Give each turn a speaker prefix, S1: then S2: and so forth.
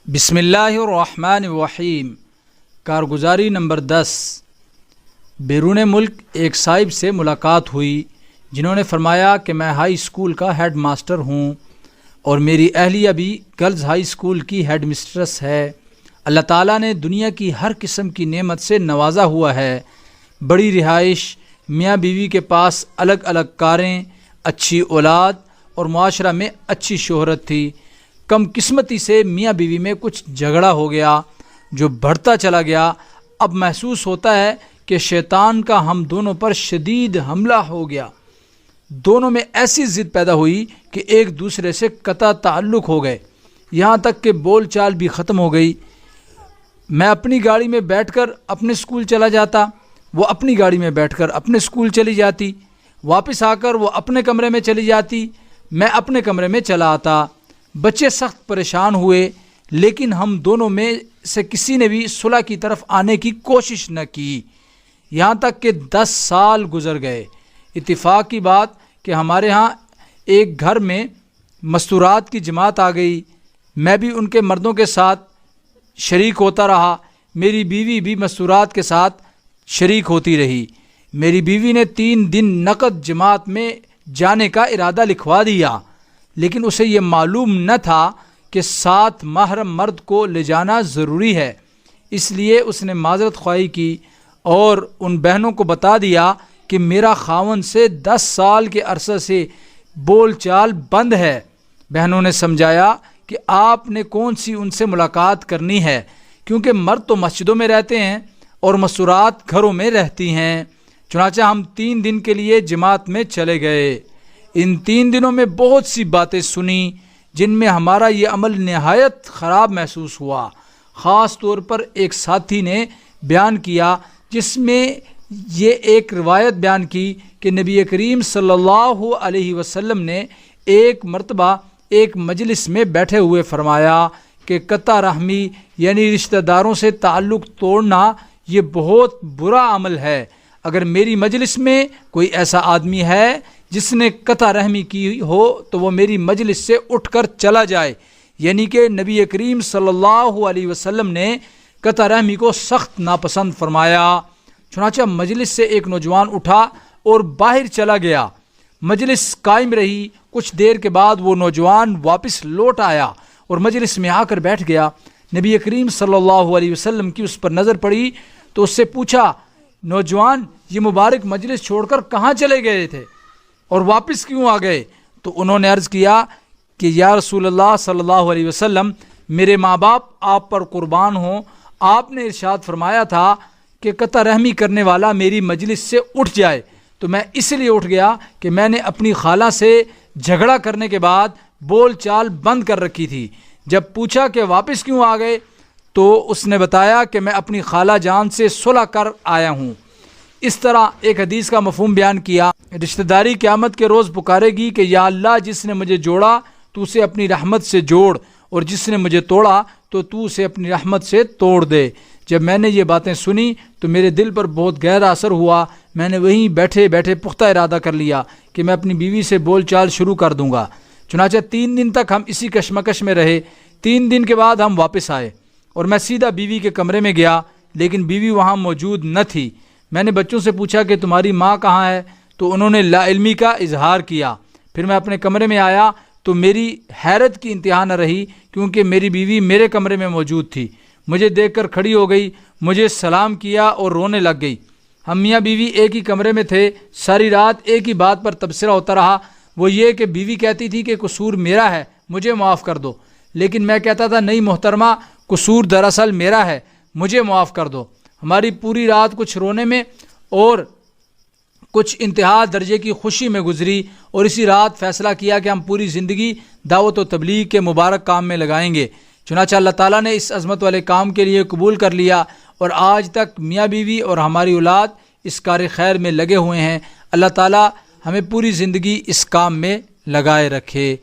S1: بسم اللہ الرحمن الرحیم۔ کارگزاری نمبر 10۔ بیرون ملک ایک صاحب سے ملاقات ہوئی جنہوں نے فرمایا کہ میں ہائی اسکول کا ہیڈ ماسٹر ہوں اور میری اہلیہ بھی گرلز ہائی اسکول کی ہیڈ مسٹرس ہے۔ اللہ تعالیٰ نے دنیا کی ہر قسم کی نعمت سے نوازا ہوا ہے، بڑی رہائش، میاں بیوی کے پاس الگ الگ کاریں، اچھی اولاد اور معاشرہ میں اچھی شہرت تھی۔ کم قسمتی سے میاں بیوی میں کچھ جھگڑا ہو گیا جو بڑھتا چلا گیا۔ اب محسوس ہوتا ہے کہ شیطان کا ہم دونوں پر شدید حملہ ہو گیا۔ دونوں میں ایسی ضد پیدا ہوئی کہ ایک دوسرے سے قطع تعلق ہو گئے، یہاں تک کہ بول چال بھی ختم ہو گئی۔ میں اپنی گاڑی میں بیٹھ کر اپنے اسکول چلا جاتا، وہ اپنی گاڑی میں بیٹھ کر اپنے اسکول چلی جاتی، واپس آ کر وہ اپنے کمرے میں چلی جاتی، میں اپنے کمرے میں چلا آتا۔ بچے سخت پریشان ہوئے، لیکن ہم دونوں میں سے کسی نے بھی صلح کی طرف آنے کی کوشش نہ کی، یہاں تک کہ 10 سال گزر گئے۔ اتفاق کی بات کہ ہمارے ہاں ایک گھر میں مستورات کی جماعت آ گئی، میں بھی ان کے مردوں کے ساتھ شریک ہوتا رہا، میری بیوی بھی مستورات کے ساتھ شریک ہوتی رہی۔ میری بیوی نے 3 دن نقد جماعت میں جانے کا ارادہ لکھوا دیا، لیکن اسے یہ معلوم نہ تھا کہ ساتھ محرم مرد کو لے جانا ضروری ہے، اس لیے اس نے معذرت خواہی کی اور ان بہنوں کو بتا دیا کہ میرا خاوند سے 10 سال کے عرصے سے بول چال بند ہے۔ بہنوں نے سمجھایا کہ آپ نے کون سی ان سے ملاقات کرنی ہے، کیونکہ مرد تو مسجدوں میں رہتے ہیں اور مستورات گھروں میں رہتی ہیں۔ چنانچہ ہم 3 دن کے لیے جماعت میں چلے گئے۔ ان 3 دنوں میں بہت سی باتیں سنی جن میں ہمارا یہ عمل نہایت خراب محسوس ہوا۔ خاص طور پر ایک ساتھی نے بیان کیا جس میں یہ ایک روایت بیان کی کہ نبی کریم صلی اللہ علیہ وسلم نے ایک مرتبہ ایک مجلس میں بیٹھے ہوئے فرمایا کہ قطع رحمی یعنی رشتہ داروں سے تعلق توڑنا یہ بہت برا عمل ہے۔ اگر میری مجلس میں کوئی ایسا آدمی ہے جس نے قطع رحمی کی ہو تو وہ میری مجلس سے اٹھ کر چلا جائے، یعنی کہ نبی کریم صلی اللہ علیہ وسلم نے قطع رحمی کو سخت ناپسند فرمایا۔ چنانچہ مجلس سے ایک نوجوان اٹھا اور باہر چلا گیا۔ مجلس قائم رہی، کچھ دیر کے بعد وہ نوجوان واپس لوٹ آیا اور مجلس میں آ کر بیٹھ گیا۔ نبی کریم صلی اللہ علیہ وسلم کی اس پر نظر پڑی تو اس سے پوچھا، نوجوان یہ مبارک مجلس چھوڑ کر کہاں چلے گئے تھے اور واپس کیوں آ گئے؟ تو انہوں نے عرض کیا کہ یا رسول اللہ صلی اللہ علیہ وسلم، میرے ماں باپ آپ پر قربان ہوں، آپ نے ارشاد فرمایا تھا کہ قطع رحمی کرنے والا میری مجلس سے اٹھ جائے، تو میں اس لیے اٹھ گیا کہ میں نے اپنی خالہ سے جھگڑا کرنے کے بعد بول چال بند کر رکھی تھی۔ جب پوچھا کہ واپس کیوں آ گئے تو اس نے بتایا کہ میں اپنی خالہ جان سے صلح کر آیا ہوں۔ اس طرح ایک حدیث کا مفہوم بیان کیا، رشتہ داری قیامت کے روز پکارے گی کہ یا اللہ، جس نے مجھے جوڑا تو اسے اپنی رحمت سے جوڑ، اور جس نے مجھے توڑا تو اسے اپنی رحمت سے توڑ دے۔ جب میں نے یہ باتیں سنی تو میرے دل پر بہت گہرا اثر ہوا۔ میں نے وہیں بیٹھے بیٹھے پختہ ارادہ کر لیا کہ میں اپنی بیوی سے بول چال شروع کر دوں گا۔ چنانچہ 3 دن تک ہم اسی کشمکش میں رہے۔ 3 دن کے بعد ہم واپس آئے اور میں سیدھا بیوی کے کمرے میں گیا، لیکن بیوی وہاں موجود نہ تھی۔ میں نے بچوں سے پوچھا کہ تمہاری ماں کہاں ہے، تو انہوں نے لا علمی کا اظہار کیا۔ پھر میں اپنے کمرے میں آیا تو میری حیرت کی انتہا نہ رہی، کیونکہ میری بیوی میرے کمرے میں موجود تھی۔ مجھے دیکھ کر کھڑی ہو گئی، مجھے سلام کیا اور رونے لگ گئی۔ ہم میاں بیوی ایک ہی کمرے میں تھے۔ ساری رات ایک ہی بات پر تبصرہ ہوتا رہا، وہ یہ کہ بیوی کہتی تھی کہ قصور میرا ہے، مجھے معاف کر دو، لیکن میں کہتا تھا نہیں محترمہ، قصور دراصل میرا ہے، مجھے معاف کر دو۔ ہماری پوری رات کچھ رونے میں اور کچھ انتہا درجے کی خوشی میں گزری، اور اسی رات فیصلہ کیا کہ ہم پوری زندگی دعوت و تبلیغ کے مبارک کام میں لگائیں گے۔ چنانچہ اللہ تعالیٰ نے اس عظمت والے کام کے لیے قبول کر لیا، اور آج تک میاں بیوی اور ہماری اولاد اس کار خیر میں لگے ہوئے ہیں۔ اللہ تعالیٰ ہمیں پوری زندگی اس کام میں لگائے رکھے۔